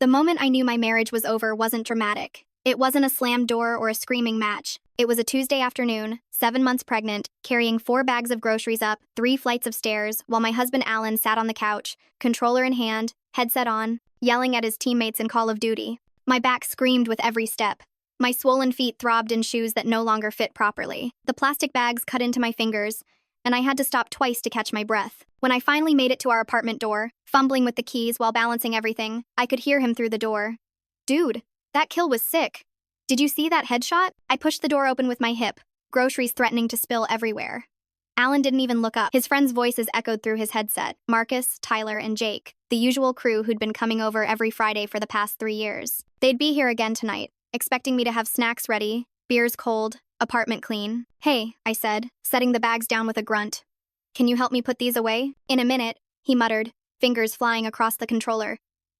The moment I knew my marriage was over wasn't dramatic. It wasn't a slammed door or a screaming match. It was a Tuesday afternoon, 7 months pregnant, carrying 4 bags of groceries up 3 flights of stairs, while my husband Alan sat on the couch, controller in hand, headset on, yelling at his teammates in Call of Duty. My back screamed with every step. My swollen feet throbbed in shoes that no longer fit properly. The plastic bags cut into my fingers, and I had to stop twice to catch my breath. When I finally made it to our apartment door, fumbling with the keys while balancing everything, I could hear him through the door. "Dude, that kill was sick. Did you see that headshot?" I pushed the door open with my hip, groceries threatening to spill everywhere. Alan didn't even look up. His friends' voices echoed through his headset. Marcus, Tyler, and Jake, the usual crew who'd been coming over every Friday for the past 3 years. They'd be here again tonight, expecting me to have snacks ready, beers cold, apartment clean. "Hey," I said, setting the bags down with a grunt. "Can you help me put these away?" "In a minute," he muttered, fingers flying across the controller.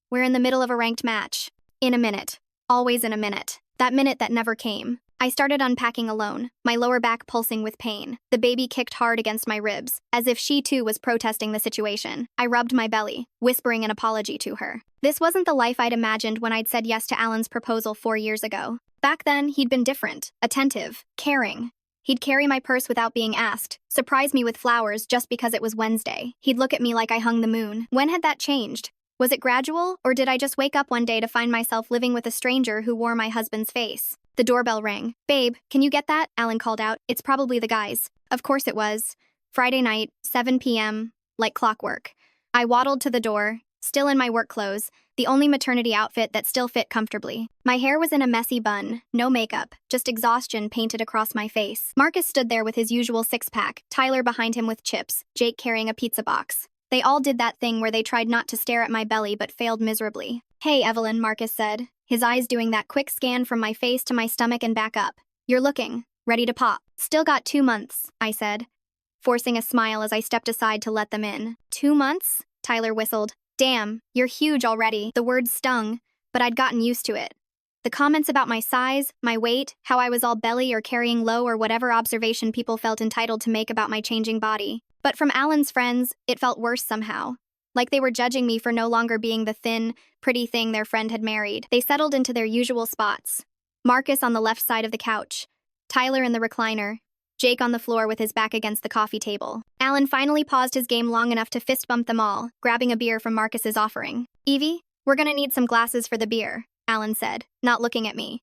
"We're in the middle of a ranked match." In a minute. Always in a minute. That minute that never came. I started unpacking alone, my lower back pulsing with pain. The baby kicked hard against my ribs, as if she too was protesting the situation. I rubbed my belly, whispering an apology to her. This wasn't the life I'd imagined when I'd said yes to Alan's proposal 4 years ago. Back then, he'd been different, attentive, caring. He'd carry my purse without being asked, surprise me with flowers just because it was Wednesday. He'd look at me like I hung the moon. When had that changed? Was it gradual, or did I just wake up one day to find myself living with a stranger who wore my husband's face? The doorbell rang. "Babe, can you get that?" Alan called out. "It's probably the guys." Of course it was. Friday night, 7 p.m., like clockwork. I waddled to the door, still in my work clothes, the only maternity outfit that still fit comfortably. My hair was in a messy bun, no makeup, just exhaustion painted across my face. Marcus stood there with his usual six-pack, Tyler behind him with chips, Jake carrying a pizza box. They all did that thing where they tried not to stare at my belly but failed miserably. "Hey, Evelyn," Marcus said, his eyes doing that quick scan from my face to my stomach and back up. "You're looking ready to pop." "Still got 2 months," I said, forcing a smile as I stepped aside to let them in. "2 months?" Tyler whistled. "Damn, you're huge already." The words stung, but I'd gotten used to it. The comments about my size, my weight, how I was all belly or carrying low or whatever observation people felt entitled to make about my changing body. But from Alan's friends, it felt worse somehow. Like they were judging me for no longer being the thin, pretty thing their friend had married. They settled into their usual spots. Marcus on the left side of the couch, Tyler in the recliner, Jake on the floor with his back against the coffee table. Alan finally paused his game long enough to fist bump them all, grabbing a beer from Marcus's offering. "Evie, we're gonna need some glasses for the beer," Alan said, not looking at me.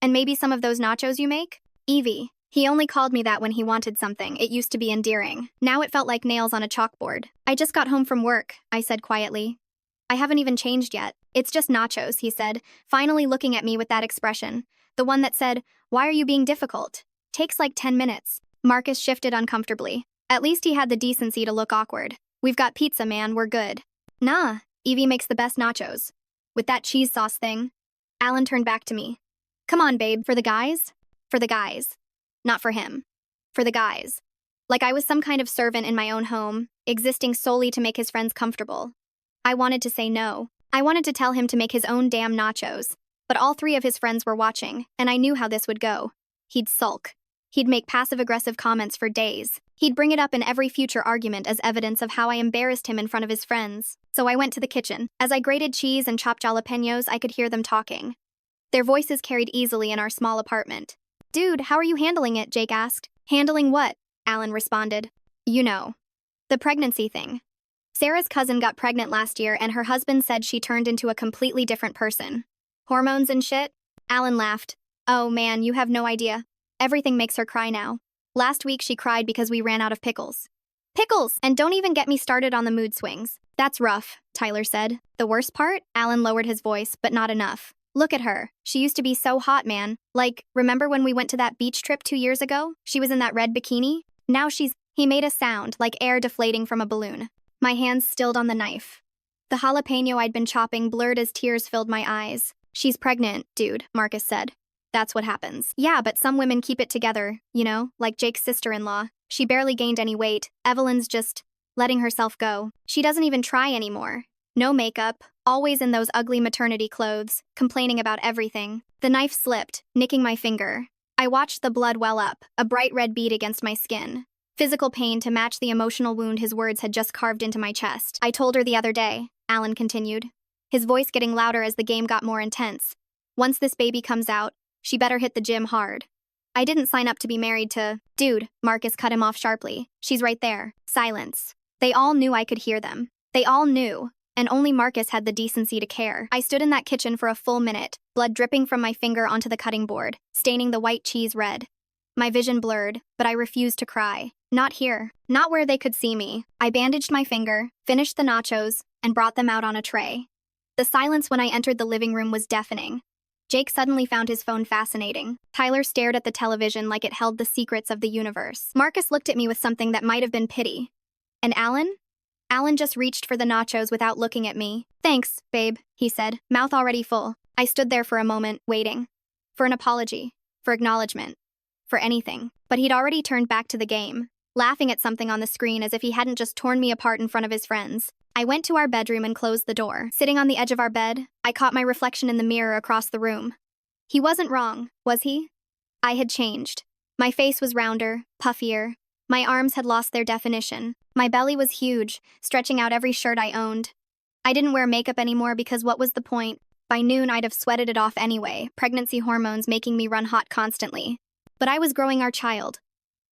"And maybe some of those nachos you make?" Evie. He only called me that when he wanted something. It used to be endearing. Now it felt like nails on a chalkboard. "I just got home from work," I said quietly. "I haven't even changed yet." "It's just nachos," he said, finally looking at me with that expression. The one that said, "Why are you being difficult? Takes like 10 minutes. Marcus shifted uncomfortably. At least he had the decency to look awkward. "We've got pizza, man, we're good." "Nah, Evie makes the best nachos. With that cheese sauce thing." Alan turned back to me. "Come on, babe, for the guys?" "For the guys." Not for him. For the guys. Like I was some kind of servant in my own home, existing solely to make his friends comfortable. I wanted to say no. I wanted to tell him to make his own damn nachos. But all 3 of his friends were watching, and I knew how this would go. He'd sulk. He'd make passive-aggressive comments for days. He'd bring it up in every future argument as evidence of how I embarrassed him in front of his friends. So I went to the kitchen. As I grated cheese and chopped jalapenos, I could hear them talking. Their voices carried easily in our small apartment. "Dude, how are you handling it?" Jake asked. "Handling what?" Alan responded. "You know. The pregnancy thing. Sarah's cousin got pregnant last year and her husband said she turned into a completely different person. Hormones and shit?" Alan laughed. "Oh man, you have no idea. Everything makes her cry now. Last week she cried because we ran out of pickles." "Pickles! And don't even get me started on the mood swings." "That's rough," Tyler said. "The worst part?" Alan lowered his voice, but not enough. "Look at her. She used to be so hot, man. Like, remember when we went to that beach trip 2 years ago? She was in that red bikini? Now she's—" He made a sound, like air deflating from a balloon. My hands stilled on the knife. The jalapeno I'd been chopping blurred as tears filled my eyes. "She's pregnant, dude," Marcus said. "That's what happens." "Yeah, but some women keep it together, you know, like Jake's sister-in-law. She barely gained any weight. Evelyn's just letting herself go. She doesn't even try anymore. No makeup, always in those ugly maternity clothes, complaining about everything." The knife slipped, nicking my finger. I watched the blood well up, a bright red bead against my skin. Physical pain to match the emotional wound his words had just carved into my chest. "I told her the other day," Alan continued. his voice getting louder as the game got more intense. Once this baby comes out, she better hit the gym hard. I didn't sign up to be married to— Dude, Marcus cut him off sharply. She's right there. Silence. They all knew I could hear them. They all knew. And only Marcus had the decency to care. I stood in that kitchen for a full minute, blood dripping from my finger onto the cutting board, staining the white cheese red. My vision blurred, but I refused to cry. Not here. Not where they could see me. I bandaged my finger, finished the nachos, and brought them out on a tray. The silence when I entered the living room was deafening. Jake suddenly found his phone fascinating. Tyler stared at the television like it held the secrets of the universe. Marcus looked at me with something that might have been pity. And Alan? Alan just reached for the nachos without looking at me. Thanks, babe, he said, mouth already full. I stood there for a moment, waiting. For an apology. For acknowledgement. For anything. But he'd already turned back to the game, laughing at something on the screen as if he hadn't just torn me apart in front of his friends. I went to our bedroom and closed the door. Sitting on the edge of our bed, I caught my reflection in the mirror across the room. He wasn't wrong, was he? I had changed. My face was rounder, puffier. My arms had lost their definition. My belly was huge, stretching out every shirt I owned. I didn't wear makeup anymore because what was the point? By noon, I'd have sweated it off anyway, pregnancy hormones making me run hot constantly. But I was growing our child.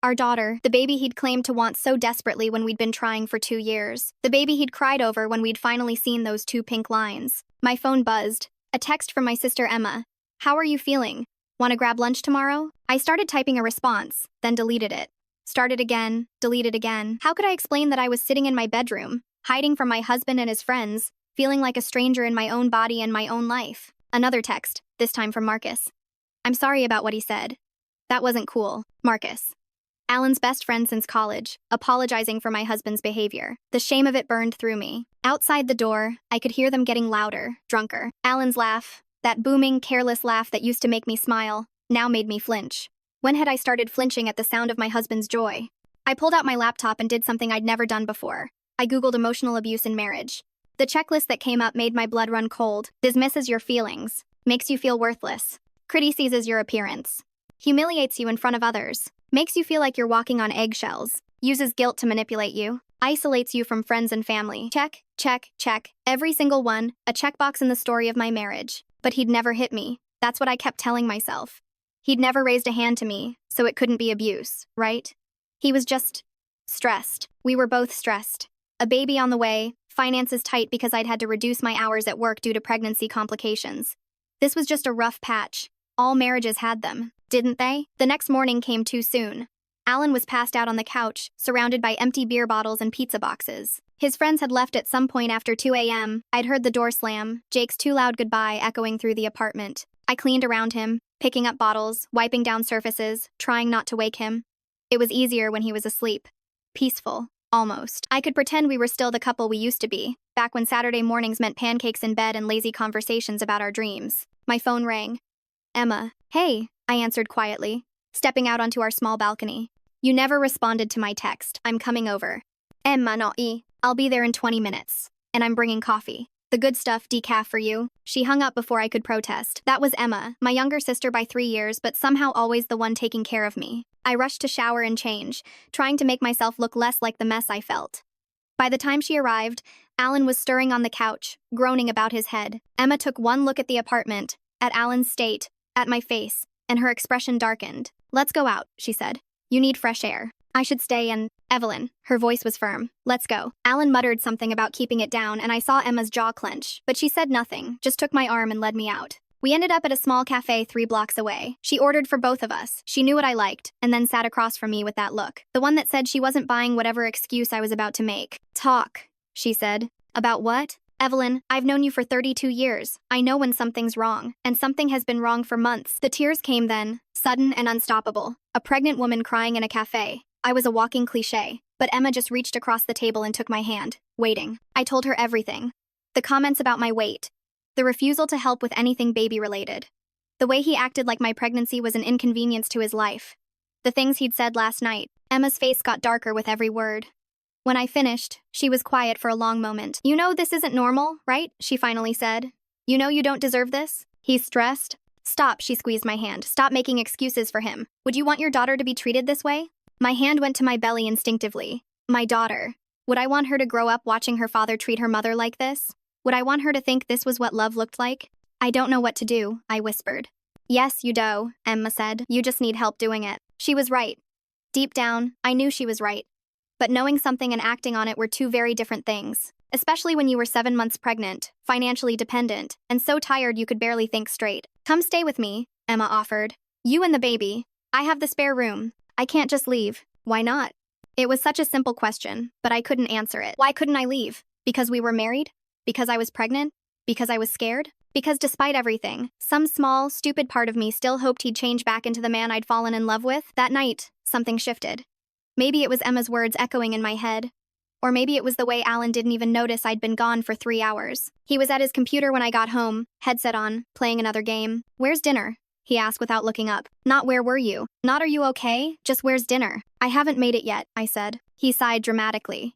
Our daughter, the baby he'd claimed to want so desperately when we'd been trying for 2 years. The baby he'd cried over when we'd finally seen those 2 pink lines. My phone buzzed. A text from my sister Emma. How are you feeling? Want to grab lunch tomorrow? I started typing a response, then deleted it. Started again, deleted again. How could I explain that I was sitting in my bedroom, hiding from my husband and his friends, feeling like a stranger in my own body and my own life? Another text, this time from Marcus. I'm sorry about what he said. That wasn't cool. Marcus. Alan's best friend since college, apologizing for my husband's behavior. The shame of it burned through me. Outside the door, I could hear them getting louder, drunker. Alan's laugh, that booming, careless laugh that used to make me smile, now made me flinch. When had I started flinching at the sound of my husband's joy? I pulled out my laptop and did something I'd never done before. I Googled emotional abuse in marriage. The checklist that came up made my blood run cold. Dismisses your feelings. Makes you feel worthless. Criticizes your appearance. Humiliates you in front of others. Makes you feel like you're walking on eggshells. Uses guilt to manipulate you. Isolates you from friends and family. Check, check, check. Every single one, a checkbox in the story of my marriage. But he'd never hit me. That's what I kept telling myself. He'd never raised a hand to me, so it couldn't be abuse, right? He was just stressed. We were both stressed. A baby on the way, finances tight because I'd had to reduce my hours at work due to pregnancy complications. This was just a rough patch. All marriages had them, didn't they? The next morning came too soon. Alan was passed out on the couch, surrounded by empty beer bottles and pizza boxes. His friends had left at some point after 2 a.m. I'd heard the door slam, Jake's too loud goodbye echoing through the apartment. I cleaned around him, picking up bottles, wiping down surfaces, trying not to wake him. It was easier when he was asleep. Peaceful, almost. I could pretend we were still the couple we used to be, back when Saturday mornings meant pancakes in bed and lazy conversations about our dreams. My phone rang. Emma. Hey, I answered quietly, stepping out onto our small balcony. You never responded to my text. I'm coming over. Emma, not E. I'll be there in 20 minutes. And I'm bringing coffee. The good stuff, decaf for you. She hung up before I could protest. That was Emma, my younger sister by 3 years, but somehow always the one taking care of me. I rushed to shower and change, trying to make myself look less like the mess I felt. By the time she arrived, Alan was stirring on the couch, groaning about his head. Emma took one look at the apartment, at Alan's state, at my face, and her expression darkened. Let's go out, she said. You need fresh air. I should stay and— Evelyn, her voice was firm. Let's go. Alan muttered something about keeping it down and I saw Emma's jaw clench, but she said nothing, just took my arm and led me out. We ended up at a small cafe 3 blocks away. She ordered for both of us. She knew what I liked, and then sat across from me with that look. The one that said she wasn't buying whatever excuse I was about to make. Talk, she said. About what? Evelyn, I've known you for 32 years. I know when something's wrong, and something has been wrong for months. The tears came then, sudden and unstoppable. A pregnant woman crying in a cafe. I was a walking cliché, but Emma just reached across the table and took my hand, waiting. I told her everything. The comments about my weight. The refusal to help with anything baby-related. The way he acted like my pregnancy was an inconvenience to his life. The things he'd said last night. Emma's face got darker with every word. When I finished, she was quiet for a long moment. You know this isn't normal, right? She finally said. You know you don't deserve this? He's stressed. Stop, she squeezed my hand. Stop making excuses for him. Would you want your daughter to be treated this way? My hand went to my belly instinctively. My daughter. Would I want her to grow up watching her father treat her mother like this? Would I want her to think this was what love looked like? I don't know what to do, I whispered. Yes, you do, Emma said. You just need help doing it. She was right. Deep down, I knew she was right. But knowing something and acting on it were two very different things. Especially when you were 7 months pregnant, financially dependent, and so tired you could barely think straight. Come stay with me, Emma offered. You and the baby. I have the spare room. I can't just leave. Why not? It was such a simple question, but I couldn't answer it. Why couldn't I leave? Because we were married? Because I was pregnant? Because I was scared? Because despite everything, some small, stupid part of me still hoped he'd change back into the man I'd fallen in love with. That night, something shifted. Maybe it was Emma's words echoing in my head. Or maybe it was the way Alan didn't even notice I'd been gone for 3 hours. He was at his computer when I got home, headset on, playing another game. Where's dinner? He asked without looking up. Not where were you? Not are you okay? Just where's dinner? I haven't made it yet, I said. He sighed dramatically.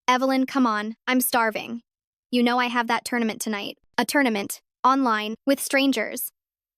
Evelyn, come on, I'm starving. You know I have that tournament tonight. A tournament, online, with strangers.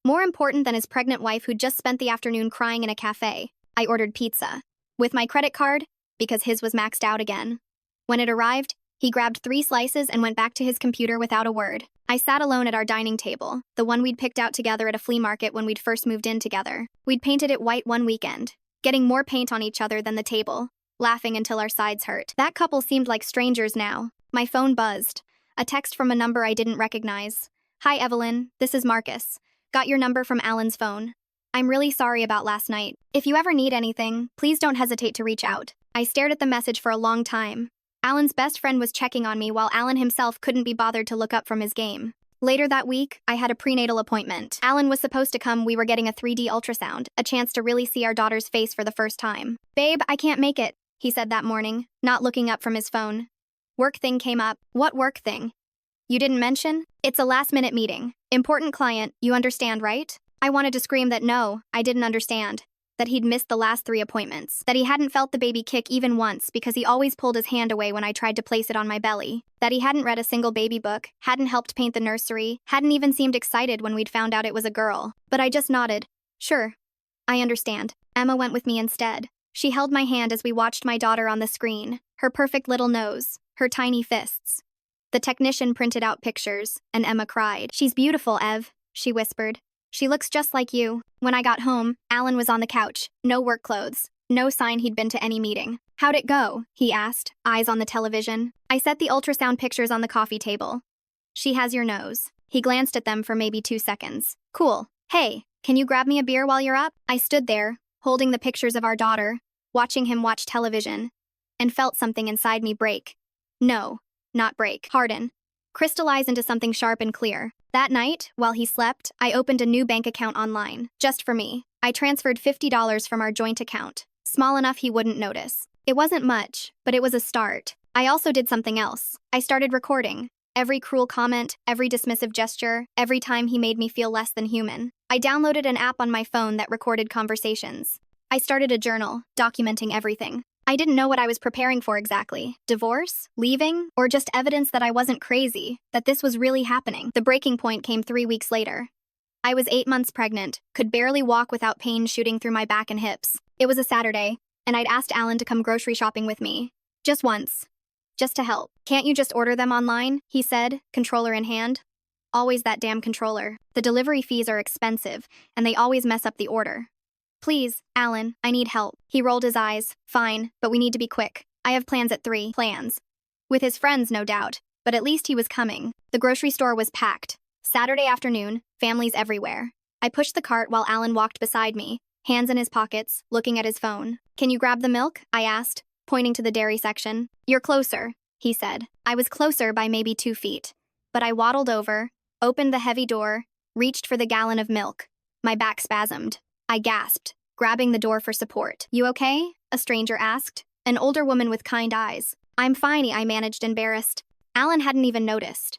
More important than his pregnant wife who'd just spent the afternoon crying in a cafe. I ordered pizza. With my credit card, because his was maxed out again. When it arrived, he grabbed 3 slices and went back to his computer without a word. I sat alone at our dining table, the one we'd picked out together at a flea market when we'd first moved in together. We'd painted it white one weekend, getting more paint on each other than the table, laughing until our sides hurt. That couple seemed like strangers now. My phone buzzed. A text from a number I didn't recognize. Hi, Evelyn. This is Marcus. Got your number from Alan's phone. I'm really sorry about last night. If you ever need anything, please don't hesitate to reach out. I stared at the message for a long time. Alan's best friend was checking on me while Alan himself couldn't be bothered to look up from his game. Later that week, I had a prenatal appointment. Alan was supposed to come. We were getting a 3D ultrasound, a chance to really see our daughter's face for the first time. Babe, I can't make it, he said that morning, not looking up from his phone. Work thing came up. What work thing? You didn't mention? It's a last-minute meeting. Important client, you understand, right? I wanted to scream that no, I didn't understand. That he'd missed the last 3 appointments. That he hadn't felt the baby kick even once because he always pulled his hand away when I tried to place it on my belly. That he hadn't read a single baby book, hadn't helped paint the nursery, hadn't even seemed excited when we'd found out it was a girl. But I just nodded. Sure. I understand. Emma went with me instead. She held my hand as we watched my daughter on the screen. Her perfect little nose. Her tiny fists. The technician printed out pictures, and Emma cried. She's beautiful, Ev, she whispered. She looks just like you. When I got home, Alan was on the couch, no work clothes, no sign he'd been to any meeting. How'd it go? He asked, eyes on the television. I set the ultrasound pictures on the coffee table. She has your nose. He glanced at them for maybe 2 seconds. Cool. Hey, can you grab me a beer while you're up? I stood there, holding the pictures of our daughter, watching him watch television, and felt something inside me break. No, not break. Harden. Crystallize into something sharp and clear. That night, while he slept, I opened a new bank account online, just for me. I transferred $50 from our joint account, small enough he wouldn't notice. It wasn't much, but it was a start. I also did something else. I started recording. Every cruel comment, every dismissive gesture, every time he made me feel less than human. I downloaded an app on my phone that recorded conversations. I started a journal, documenting everything. I didn't know what I was preparing for exactly. Divorce? Leaving? Or just evidence that I wasn't crazy, that this was really happening. The breaking point came 3 weeks later. I was 8 months pregnant, could barely walk without pain shooting through my back and hips. It was a Saturday, and I'd asked Alan to come grocery shopping with me. Just once. Just to help. Can't you just order them online? He said, controller in hand. Always that damn controller. The delivery fees are expensive, and they always mess up the order. Please, Alan, I need help. He rolled his eyes. Fine, but we need to be quick. I have plans at 3. Plans. With his friends, no doubt, but at least he was coming. The grocery store was packed. Saturday afternoon, families everywhere. I pushed the cart while Alan walked beside me, hands in his pockets, looking at his phone. Can you grab the milk? I asked, pointing to the dairy section. You're closer, he said. I was closer by maybe 2 feet. But I waddled over, opened the heavy door, reached for the gallon of milk. My back spasmed. I gasped, grabbing the door for support. You okay? A stranger asked. An older woman with kind eyes. I'm fine, I managed, embarrassed. Alan hadn't even noticed.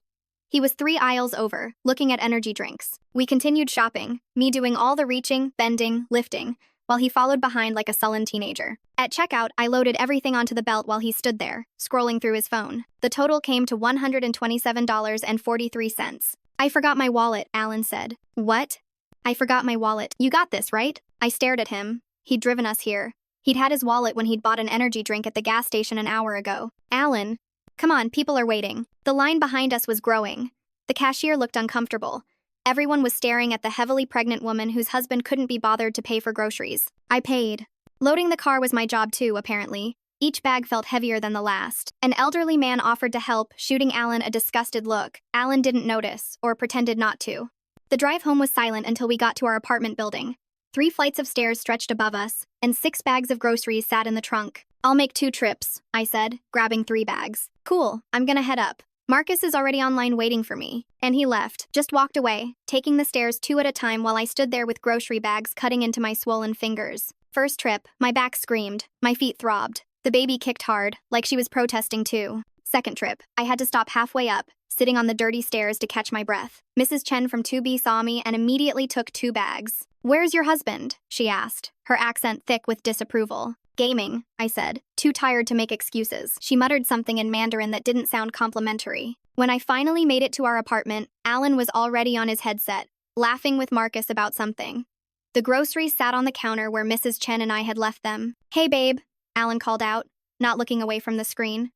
He was 3 aisles over, looking at energy drinks. We continued shopping, me doing all the reaching, bending, lifting, while he followed behind like a sullen teenager. At checkout, I loaded everything onto the belt while he stood there, scrolling through his phone. The total came to $127.43. I forgot my wallet, Alan said. What? I forgot my wallet. You got this, right? I stared at him. He'd driven us here. He'd had his wallet when he'd bought an energy drink at the gas station an hour ago. Alan, Come on, people are waiting. The line behind us was growing. The cashier looked uncomfortable. Everyone was staring at the heavily pregnant woman whose husband couldn't be bothered to pay for groceries. I paid. Loading the car was my job too, apparently. Each bag felt heavier than the last. An elderly man offered to help, shooting Alan a disgusted look. Alan didn't notice, or pretended not to. The drive home was silent until we got to our apartment building. 3 flights of stairs stretched above us, and 6 bags of groceries sat in the trunk. I'll make 2 trips, I said, grabbing 3 bags. Cool, I'm gonna head up. Marcus is already online waiting for me. And he left, just walked away, taking the stairs 2 at a time while I stood there with grocery bags cutting into my swollen fingers. First trip, my back screamed, my feet throbbed. The baby kicked hard, like she was protesting too. Second trip, I had to stop halfway up, sitting on the dirty stairs to catch my breath. Mrs. Chen from 2B saw me and immediately took 2 bags. "Where's your husband?" she asked, her accent thick with disapproval. "Gaming," I said, too tired to make excuses. She muttered something in Mandarin that didn't sound complimentary. When I finally made it to our apartment, Alan was already on his headset, laughing with Marcus about something. The groceries sat on the counter where Mrs. Chen and I had left them. "Hey, babe," Alan called out, not looking away from the screen.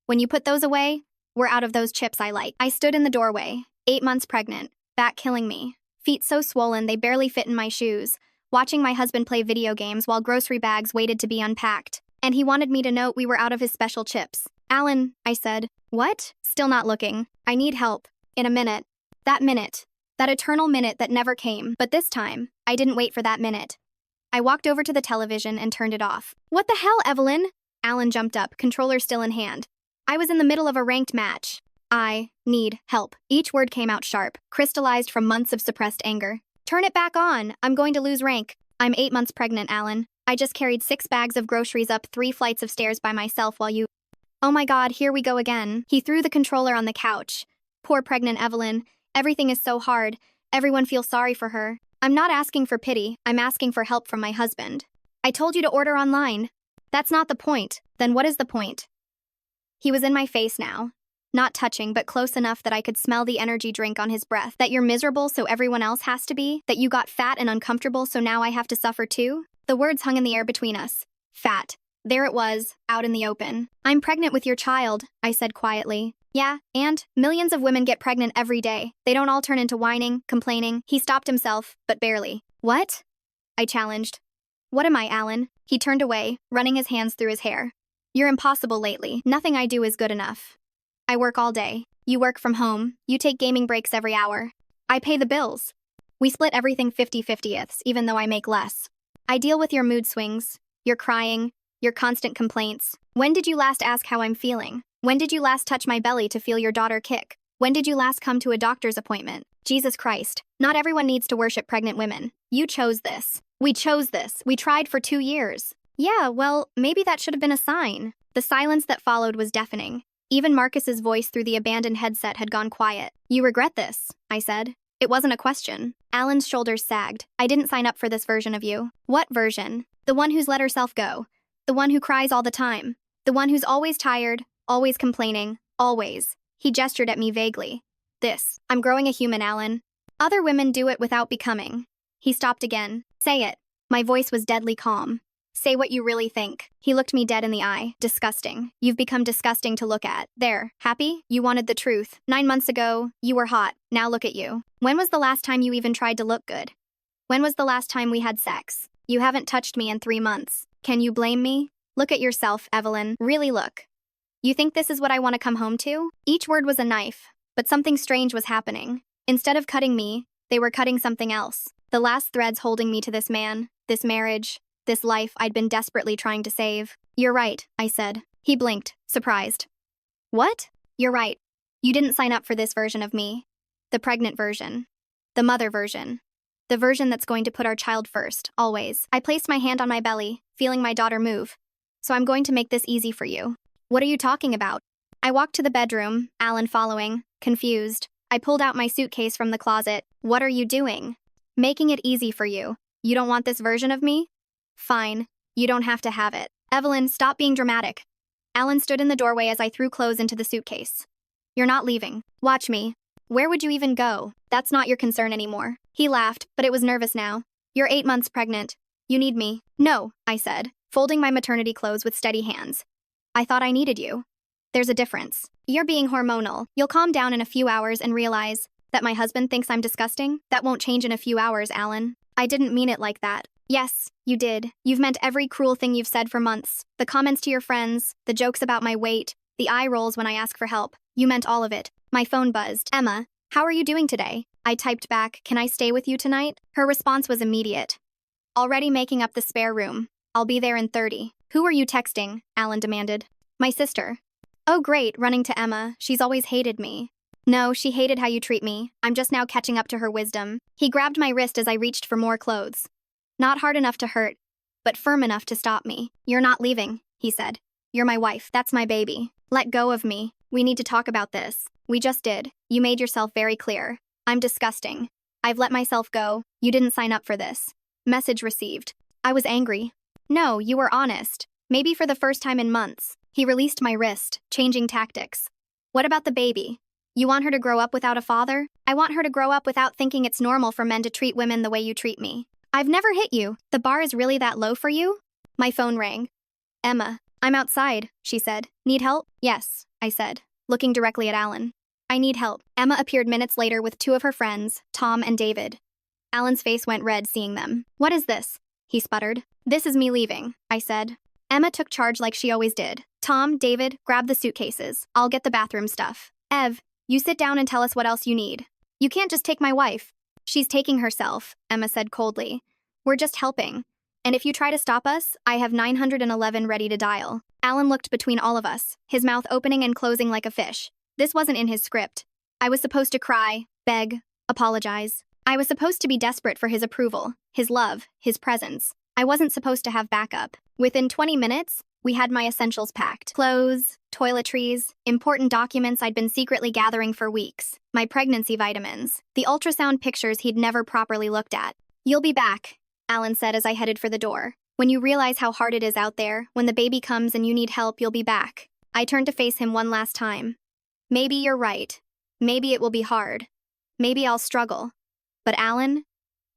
"When you put those away, we're out of those chips I like." I stood in the doorway, 8 months pregnant, back killing me. Feet so swollen they barely fit in my shoes, watching my husband play video games while grocery bags waited to be unpacked. And he wanted me to note we were out of his special chips. "Alan," I said. "What?" Still not looking. "I need help. In a minute." That minute. That eternal minute that never came. But this time, I didn't wait for that minute. I walked over to the television and turned it off. "What the hell, Evelyn?" Alan jumped up, controller still in hand. I was in the middle of a ranked match. "I need help." Each word came out sharp, crystallized from months of suppressed anger. "Turn it back on. I'm going to lose rank. I'm 8 months pregnant, Alan. I just carried 6 bags of groceries up 3 flights of stairs by myself while you—" "Oh my God, here we go again." He threw the controller on the couch. "Poor pregnant Evelyn. Everything is so hard. Everyone feels sorry for her. I'm not asking for pity. I'm asking for help from my husband. I told you to order online." "That's not the point." "Then what is the point?" He was in my face now. Not touching, but close enough that I could smell the energy drink on his breath. "That you're miserable so everyone else has to be? That you got fat and uncomfortable so now I have to suffer too?" The words hung in the air between us. Fat. There it was, out in the open. "I'm pregnant with your child," I said quietly. "Yeah, and millions of women get pregnant every day. They don't all turn into whining, complaining." He stopped himself, but barely. "What?" I challenged. "What am I, Alan?" He turned away, running his hands through his hair. "You're impossible lately. Nothing I do is good enough. I work all day. You work from home. You take gaming breaks every hour. I pay the bills. We split everything 50-50ths, even though I make less. I deal with your mood swings, your crying, your constant complaints. When did you last ask how I'm feeling? When did you last touch my belly to feel your daughter kick? When did you last come to a doctor's appointment? Jesus Christ, not everyone needs to worship pregnant women. You chose this. We chose this. We tried for 2 years. Yeah, well, maybe that should have been a sign." The silence that followed was deafening. Even Marcus's voice through the abandoned headset had gone quiet. "You regret this," I said. It wasn't a question. Alan's shoulders sagged. "I didn't sign up for this version of you." "What version?" "The one who's let herself go. The one who cries all the time. The one who's always tired, always complaining, always." He gestured at me vaguely. "This. I'm growing a human, Alan. Other women do it without becoming." He stopped again. "Say it." My voice was deadly calm. "Say what you really think." He looked me dead in the eye. "Disgusting. You've become disgusting to look at. There. Happy? You wanted the truth. 9 months ago, you were hot. Now look at you. When was the last time you even tried to look good? When was the last time we had sex? You haven't touched me in 3 months. Can you blame me? Look at yourself, Evelyn. Really look. You think this is what I want to come home to?" Each word was a knife, but something strange was happening. Instead of cutting me, they were cutting something else. The last threads holding me to this man, this marriage, this life I'd been desperately trying to save. "You're right," I said. He blinked, surprised. "What?" "You're right. You didn't sign up for this version of me. The pregnant version. The mother version. The version that's going to put our child first, always." I placed my hand on my belly, feeling my daughter move. "So I'm going to make this easy for you." "What are you talking about?" I walked to the bedroom, Alan following, confused. I pulled out my suitcase from the closet. "What are you doing?" "Making it easy for you. You don't want this version of me? Fine. You don't have to have it." "Evelyn, stop being dramatic." Alan stood in the doorway as I threw clothes into the suitcase. "You're not leaving. Watch me." "Where would you even go? That's not your concern anymore." He laughed, but it was nervous now. "You're 8 months pregnant. You need me." "No," I said, folding my maternity clothes with steady hands. "I thought I needed you." There's a difference. You're being hormonal. You'll calm down in a few hours and realize that my husband thinks I'm disgusting? That won't change in a few hours, Alan. I didn't mean it like that. Yes, you did. You've meant every cruel thing you've said for months. The comments to your friends, the jokes about my weight, the eye rolls when I ask for help. You meant all of it. My phone buzzed. Emma, how are you doing today? I typed back, can I stay with you tonight? Her response was immediate. Already making up the spare room. I'll be there in 30. Who are you texting? Alan demanded. My sister. Oh great, running to Emma. She's always hated me. No, she hated how you treat me. I'm just now catching up to her wisdom. He grabbed my wrist as I reached for more clothes. Not hard enough to hurt, but firm enough to stop me. You're not leaving, he said. You're my wife. That's my baby. Let go of me. We need to talk about this. We just did. You made yourself very clear. I'm disgusting. I've let myself go. You didn't sign up for this. Message received. I was angry. No, you were honest. Maybe for the first time in months. He released my wrist, changing tactics. What about the baby? You want her to grow up without a father? I want her to grow up without thinking it's normal for men to treat women the way you treat me. I've never hit you. The bar is really that low for you? My phone rang. Emma, I'm outside, she said. Need help? Yes, I said, looking directly at Alan. I need help. Emma appeared minutes later with two of her friends, Tom and David. Alan's face went red seeing them. What is this? He sputtered. This is me leaving, I said. Emma took charge like she always did. Tom, David, grab the suitcases. I'll get the bathroom stuff. Ev, you sit down and tell us what else you need. You can't just take my wife. She's taking herself, Emma said coldly. We're just helping. And if you try to stop us, I have 911 ready to dial. Alan looked between all of us, his mouth opening and closing like a fish. This wasn't in his script. I was supposed to cry, beg, apologize. I was supposed to be desperate for his approval, his love, his presence. I wasn't supposed to have backup. Within 20 minutes, we had my essentials packed. Clothes, toiletries, important documents I'd been secretly gathering for weeks, my pregnancy vitamins, the ultrasound pictures he'd never properly looked at. You'll be back, Alan said as I headed for the door. When you realize how hard it is out there, when the baby comes and you need help, you'll be back. I turned to face him one last time. Maybe you're right. Maybe it will be hard. Maybe I'll struggle. But Alan,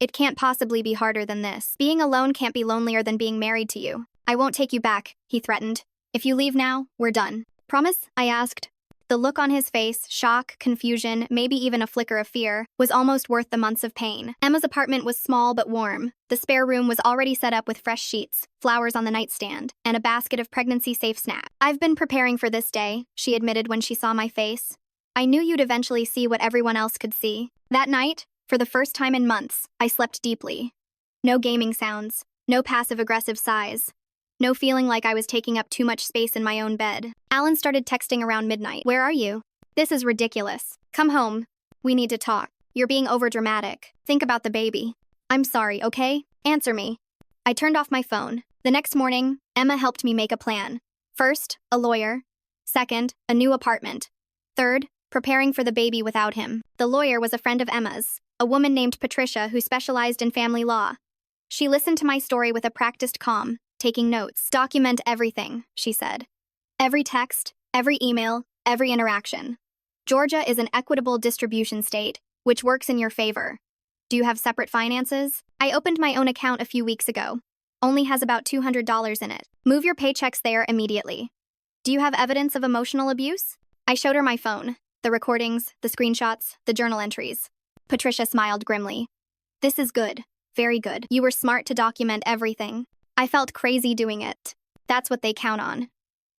it can't possibly be harder than this. Being alone can't be lonelier than being married to you. I won't take you back, he threatened. If you leave now, we're done. Promise? I asked. The look on his face, shock, confusion, maybe even a flicker of fear, was almost worth the months of pain. Emma's apartment was small but warm. The spare room was already set up with fresh sheets, flowers on the nightstand, and a basket of pregnancy-safe snacks. I've been preparing for this day, she admitted when she saw my face. I knew you'd eventually see what everyone else could see. That night, for the first time in months, I slept deeply. No gaming sounds, no passive-aggressive sighs. No feeling like I was taking up too much space in my own bed. Alan started texting around midnight. Where are you? This is ridiculous. Come home. We need to talk. You're being overdramatic. Think about the baby. I'm sorry, okay? Answer me. I turned off my phone. The next morning, Emma helped me make a plan. First, a lawyer. Second, a new apartment. Third, preparing for the baby without him. The lawyer was a friend of Emma's, a woman named Patricia who specialized in family law. She listened to my story with a practiced calm, taking notes. Document everything, she said. Every text, every email, every interaction. Georgia is an equitable distribution state, which works in your favor. Do you have separate finances? I opened my own account a few weeks ago. Only has about $200 in it. Move your paychecks there immediately. Do you have evidence of emotional abuse? I showed her my phone, the recordings, the screenshots, the journal entries. Patricia smiled grimly. This is good. Very good. You were smart to document everything. I felt crazy doing it. That's what they count on.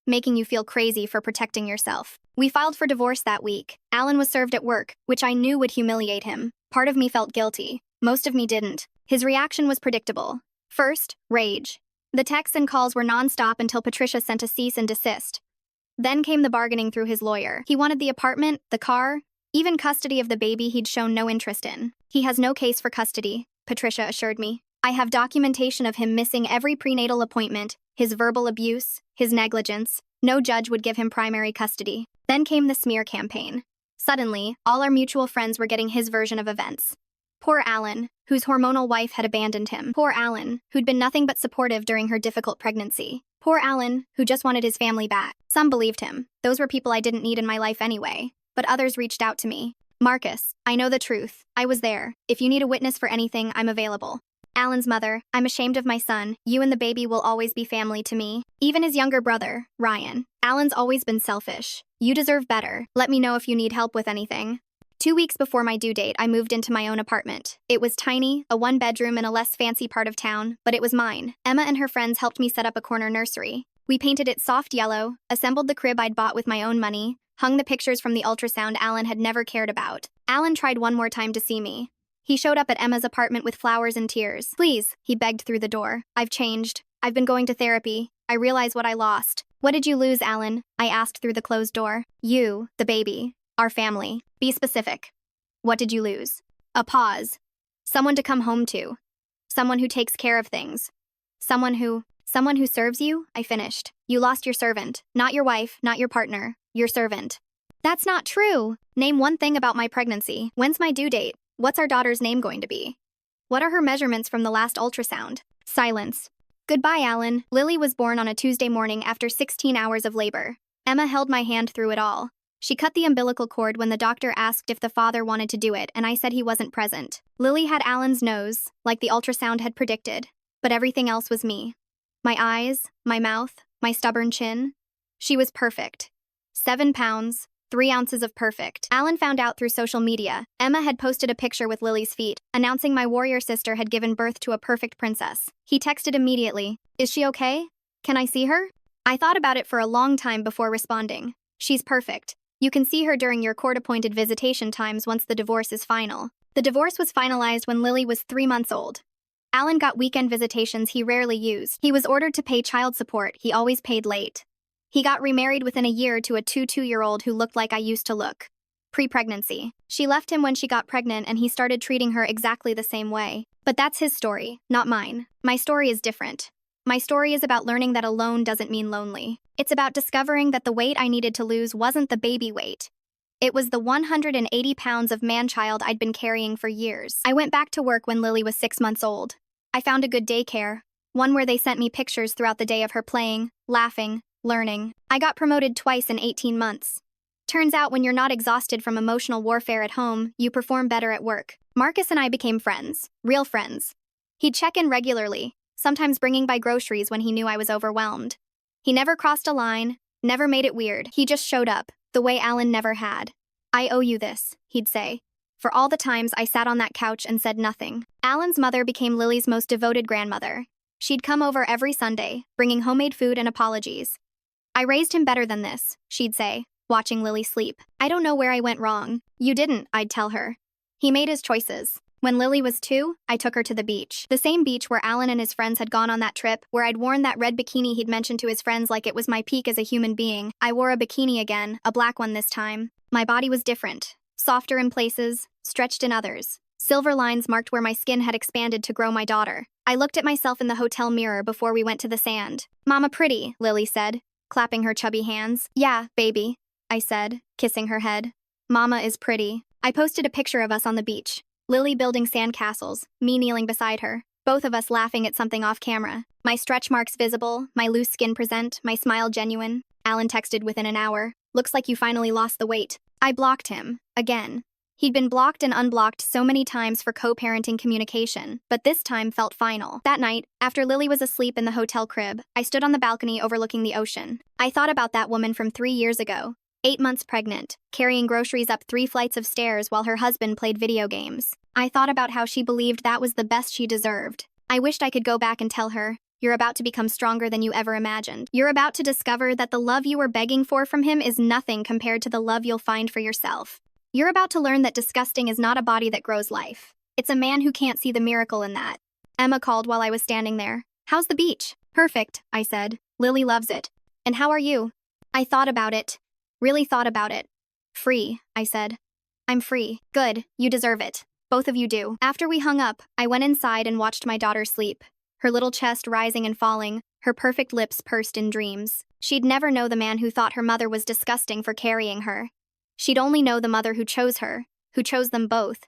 Making you feel crazy for protecting yourself. We filed for divorce that week. Alan was served at work, which I knew would humiliate him. Part of me felt guilty. Most of me didn't. His reaction was predictable. First, rage. The texts and calls were nonstop until Patricia sent a cease and desist. Then came the bargaining through his lawyer. He wanted the apartment, the car, even custody of the baby he'd shown no interest in. He has no case for custody, Patricia assured me. I have documentation of him missing every prenatal appointment, his verbal abuse, his negligence. No judge would give him primary custody. Then came the smear campaign. Suddenly, all our mutual friends were getting his version of events. Poor Alan, whose hormonal wife had abandoned him. Poor Alan, who'd been nothing but supportive during her difficult pregnancy. Poor Alan, who just wanted his family back. Some believed him. Those were people I didn't need in my life anyway. But others reached out to me. Marcus, I know the truth. I was there. If you need a witness for anything, I'm available. Alan's mother, I'm ashamed of my son. You and the baby will always be family to me. Even his younger brother, Ryan. Alan's always been selfish. You deserve better. Let me know if you need help with anything. 2 weeks before my due date, I moved into my own apartment. It was tiny, a one-bedroom in a less fancy part of town, but it was mine. Emma and her friends helped me set up a corner nursery. We painted it soft yellow, assembled the crib I'd bought with my own money, hung the pictures from the ultrasound Alan had never cared about. Alan tried one more time to see me. He showed up at Emma's apartment with flowers and tears. Please, he begged through the door. I've changed. I've been going to therapy. I realize what I lost. What did you lose, Alan? I asked through the closed door. You, the baby, our family. Be specific. What did you lose? A pause. Someone to come home to. Someone who takes care of things. Someone who serves you? I finished. You lost your servant. Not your wife, not your partner. Your servant. That's not true. Name one thing about my pregnancy. When's my due date? What's our daughter's name going to be? What are her measurements from the last ultrasound? Silence. Goodbye, Alan. Lily was born on a Tuesday morning after 16 hours of labor. Emma held my hand through it all. She cut the umbilical cord when the doctor asked if the father wanted to do it, and I said he wasn't present. Lily had Alan's nose, like the ultrasound had predicted, but everything else was me. My eyes, my mouth, my stubborn chin. She was perfect. 7 pounds, 3 ounces of perfect. Alan found out through social media. Emma had posted a picture with Lily's feet, announcing my warrior sister had given birth to a perfect princess. He texted immediately. Is she okay? Can I see her? I thought about it for a long time before responding. She's perfect. You can see her during your court-appointed visitation times once the divorce is final. The divorce was finalized when Lily was 3 months old. Alan got weekend visitations he rarely used. He was ordered to pay child support. He always paid late. He got remarried within a year to a 2-2-year-old who looked like I used to look. Pre-pregnancy. She left him when she got pregnant and he started treating her exactly the same way. But that's his story, not mine. My story is different. My story is about learning that alone doesn't mean lonely. It's about discovering that the weight I needed to lose wasn't the baby weight. It was the 180 pounds of man-child I'd been carrying for years. I went back to work when Lily was 6 months old. I found a good daycare, one where they sent me pictures throughout the day of her playing, laughing, learning. I got promoted twice in 18 months. Turns out when you're not exhausted from emotional warfare at home, you perform better at work. Marcus and I became friends, real friends. He'd check in regularly, sometimes bringing by groceries when he knew I was overwhelmed. He never crossed a line, never made it weird. He just showed up, the way Alan never had. I owe you this, he'd say. For all the times I sat on that couch and said nothing. Alan's mother became Lily's most devoted grandmother. She'd come over every Sunday, bringing homemade food and apologies. I raised him better than this, she'd say, watching Lily sleep. I don't know where I went wrong. You didn't, I'd tell her. He made his choices. When Lily was 2, I took her to the beach. The same beach where Alan and his friends had gone on that trip, where I'd worn that red bikini he'd mentioned to his friends like it was my peak as a human being. I wore a bikini again, a black one this time. My body was different. Softer in places, stretched in others. Silver lines marked where my skin had expanded to grow my daughter. I looked at myself in the hotel mirror before we went to the sand. Mama pretty, Lily said, clapping her chubby hands. Yeah, baby, I said, kissing her head. Mama is pretty. I posted a picture of us on the beach. Lily building sand castles, me kneeling beside her, both of us laughing at something off camera. My stretch marks visible, my loose skin present, my smile genuine. Alan texted within an hour. Looks like you finally lost the weight. I blocked him, again. He'd been blocked and unblocked so many times for co-parenting communication, but this time felt final. That night, after Lily was asleep in the hotel crib, I stood on the balcony overlooking the ocean. I thought about that woman from 3 years ago, 8 months pregnant, carrying groceries up 3 flights of stairs while her husband played video games. I thought about how she believed that was the best she deserved. I wished I could go back and tell her, you're about to become stronger than you ever imagined. You're about to discover that the love you were begging for from him is nothing compared to the love you'll find for yourself. You're about to learn that disgusting is not a body that grows life. It's a man who can't see the miracle in that. Emma called while I was standing there. How's the beach? Perfect, I said. Lily loves it. And how are you? I thought about it. Really thought about it. Free, I said. I'm free. Good, you deserve it. Both of you do. After we hung up, I went inside and watched my daughter sleep. Her little chest rising and falling, her perfect lips pursed in dreams. She'd never know the man who thought her mother was disgusting for carrying her. She'd only know the mother who chose her, who chose them both,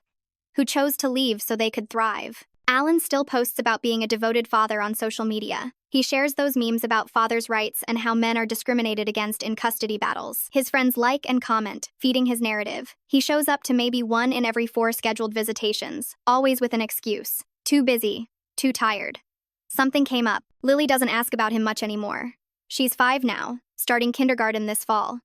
who chose to leave so they could thrive. Alan still posts about being a devoted father on social media. He shares those memes about fathers' rights and how men are discriminated against in custody battles. His friends like and comment, feeding his narrative. He shows up to maybe 1 in every 4 scheduled visitations, always with an excuse. Too busy. too tired. Something came up. Lily doesn't ask about him much anymore. She's 5 now, starting kindergarten this fall.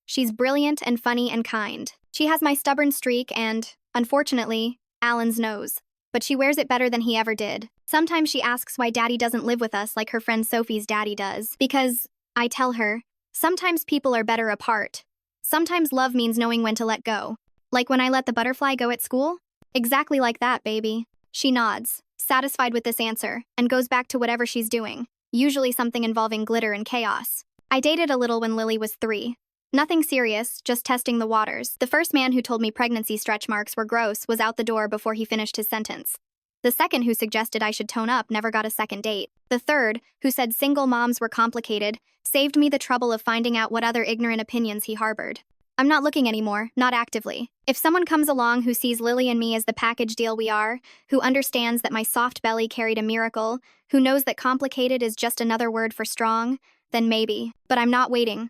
She's brilliant and funny and kind. She has my stubborn streak and, unfortunately, Alan's nose. But she wears it better than he ever did. Sometimes she asks why Daddy doesn't live with us like her friend Sophie's daddy does. Because, I tell her, sometimes people are better apart. Sometimes love means knowing when to let go. Like when I let the butterfly go at school? Exactly like that, baby. She nods, satisfied with this answer, and goes back to whatever she's doing, usually something involving glitter and chaos. I dated a little when Lily was 3. Nothing serious, just testing the waters. The first man who told me pregnancy stretch marks were gross was out the door before he finished his sentence. The second who suggested I should tone up never got a second date. The third, who said single moms were complicated, saved me the trouble of finding out what other ignorant opinions he harbored. I'm not looking anymore, not actively. If someone comes along who sees Lily and me as the package deal we are, who understands that my soft belly carried a miracle, who knows that complicated is just another word for strong, then maybe. But I'm not waiting.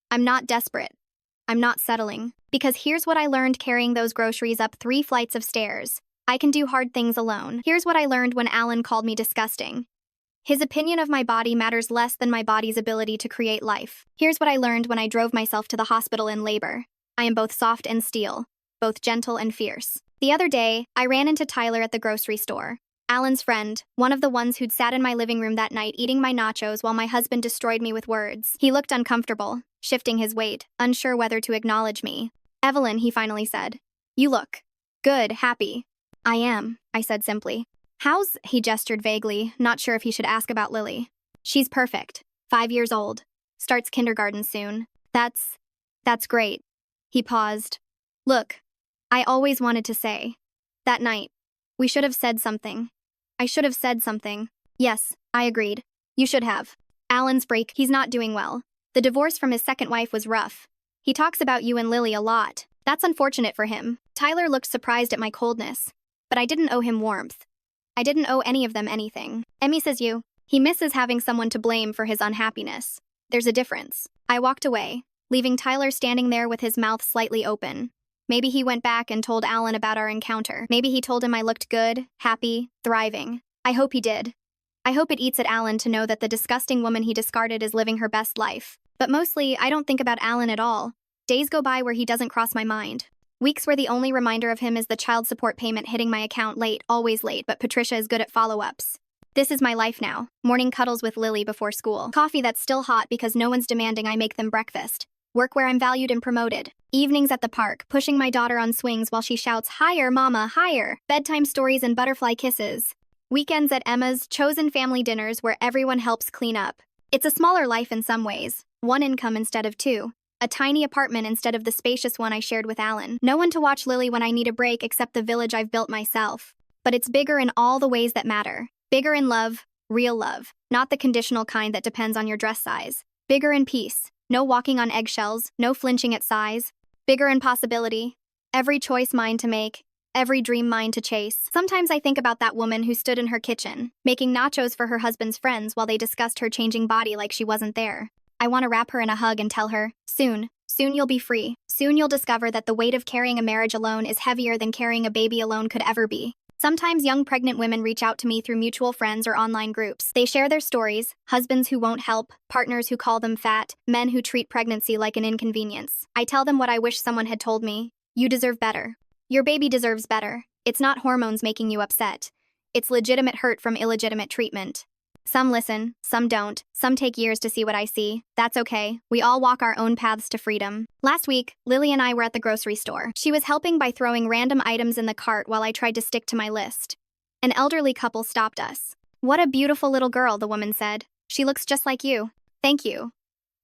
I'm not desperate. I'm not settling. Because here's what I learned carrying those groceries up 3 flights of stairs. I can do hard things alone. Here's what I learned when Alan called me disgusting. His opinion of my body matters less than my body's ability to create life. Here's what I learned when I drove myself to the hospital in labor. I am both soft and steel, both gentle and fierce. The other day, I ran into Tyler at the grocery store. Alan's friend, one of the ones who'd sat in my living room that night eating my nachos while my husband destroyed me with words. He looked uncomfortable, shifting his weight, unsure whether to acknowledge me. "Evelyn," he finally said. "You look good, happy." "I am," I said simply. "How's," he gestured vaguely, not sure if he should ask about Lily. "She's perfect. 5 years old. Starts kindergarten soon. That's great." He paused. "Look, I always wanted to say. That night, we should have said something. I should have said something." "Yes," I agreed. "You should have." Alan's break, he's not doing well. The divorce from his second wife was rough. He talks about you and Lily a lot. That's unfortunate for him. Tyler looked surprised at my coldness. But I didn't owe him warmth. I didn't owe any of them anything. Emmy says he misses having someone to blame for his unhappiness. There's a difference. I walked away, leaving Tyler standing there with his mouth slightly open. Maybe he went back and told Alan about our encounter. Maybe he told him I looked good, happy, thriving. I hope he did. I hope it eats at Alan to know that the disgusting woman he discarded is living her best life. But mostly, I don't think about Alan at all. Days go by where he doesn't cross my mind. Weeks where the only reminder of him is the child support payment hitting my account late, always late, but Patricia is good at follow-ups. This is my life now. Morning cuddles with Lily before school. Coffee that's still hot because no one's demanding I make them breakfast. Work where I'm valued and promoted. Evenings at the park, pushing my daughter on swings while she shouts, "Higher, mama, higher." Bedtime stories and butterfly kisses. Weekends at Emma's, chosen family dinners where everyone helps clean up. It's a smaller life in some ways. 1 income instead of 2. A tiny apartment instead of the spacious one I shared with Alan. No one to watch Lily when I need a break except the village I've built myself. But it's bigger in all the ways that matter. Bigger in love, real love. Not the conditional kind that depends on your dress size. Bigger in peace. No walking on eggshells, no flinching at size. Bigger in possibility. Every choice mine to make. Every dream mine to chase. Sometimes I think about that woman who stood in her kitchen, making nachos for her husband's friends while they discussed her changing body like she wasn't there. I want to wrap her in a hug and tell her, soon you'll be free. Soon you'll discover that the weight of carrying a marriage alone is heavier than carrying a baby alone could ever be. Sometimes young pregnant women reach out to me through mutual friends or online groups. They share their stories, husbands who won't help, partners who call them fat, men who treat pregnancy like an inconvenience. I tell them what I wish someone had told me. You deserve better. Your baby deserves better. It's not hormones making you upset. It's legitimate hurt from illegitimate treatment. Some listen, some don't, some take years to see what I see. That's okay. We all walk our own paths to freedom. Last week, Lily and I were at the grocery store. She was helping by throwing random items in the cart while I tried to stick to my list. An elderly couple stopped us. "What a beautiful little girl," the woman said. "She looks just like you." "Thank you,"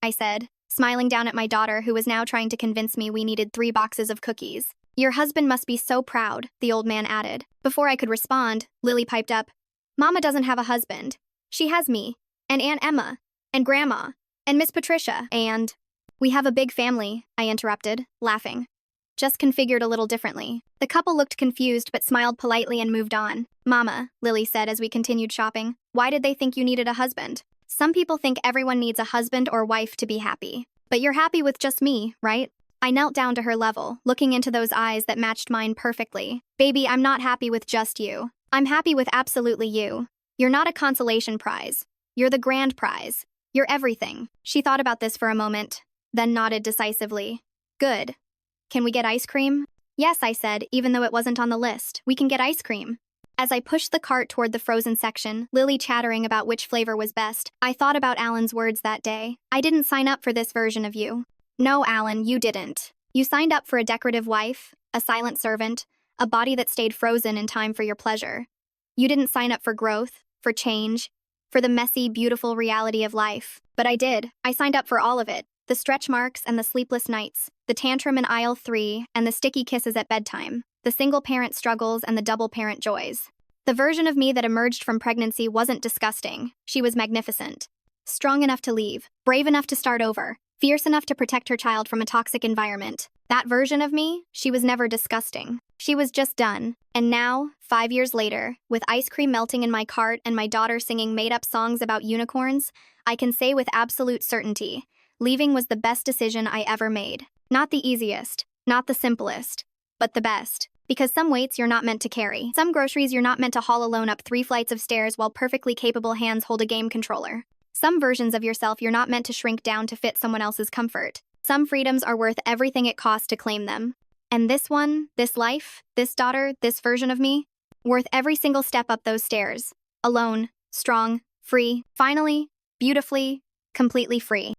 I said, smiling down at my daughter who was now trying to convince me we needed 3 boxes of cookies. "Your husband must be so proud," the old man added. Before I could respond, Lily piped up, "Mama doesn't have a husband. She has me, and Aunt Emma, and Grandma, and Miss Patricia, and—" "We have a big family," I interrupted, laughing. "Just configured a little differently." The couple looked confused but smiled politely and moved on. "Mama," Lily said as we continued shopping, "why did they think you needed a husband? Some people think everyone needs a husband or wife to be happy. But you're happy with just me, right?" I knelt down to her level, looking into those eyes that matched mine perfectly. "Baby, I'm not happy with just you. I'm happy with absolutely you. You're not a consolation prize. You're the grand prize. You're everything. She thought about this for a moment, then nodded decisively. Good. Can we get ice cream? Yes, I said, even though it wasn't on the list. We can get ice cream. As I pushed the cart toward the frozen section, Lily chattering about which flavor was best, I thought about Alan's words that day. I didn't sign up for this version of you. No, Alan, you didn't. You signed up for a decorative wife, a silent servant, a body that stayed frozen in time for your pleasure. You didn't sign up for growth, for change, for the messy, beautiful reality of life. But I did. I signed up for all of it. The stretch marks and the sleepless nights, the tantrum in aisle 3 and the sticky kisses at bedtime, the single-parent struggles and the double-parent joys. The version of me that emerged from pregnancy wasn't disgusting. She was magnificent. Strong enough to leave, brave enough to start over, fierce enough to protect her child from a toxic environment. That version of me, she was never disgusting. She was just done. And now, 5 years later, with ice cream melting in my cart and my daughter singing made-up songs about unicorns, I can say with absolute certainty, leaving was the best decision I ever made. Not the easiest, not the simplest, but the best. Because some weights you're not meant to carry. Some groceries you're not meant to haul alone up 3 flights of stairs while perfectly capable hands hold a game controller. Some versions of yourself you're not meant to shrink down to fit someone else's comfort. Some freedoms are worth everything it costs to claim them. And this one, this life, this daughter, this version of me, worth every single step up those stairs. Alone, strong, free, finally, beautifully, completely free.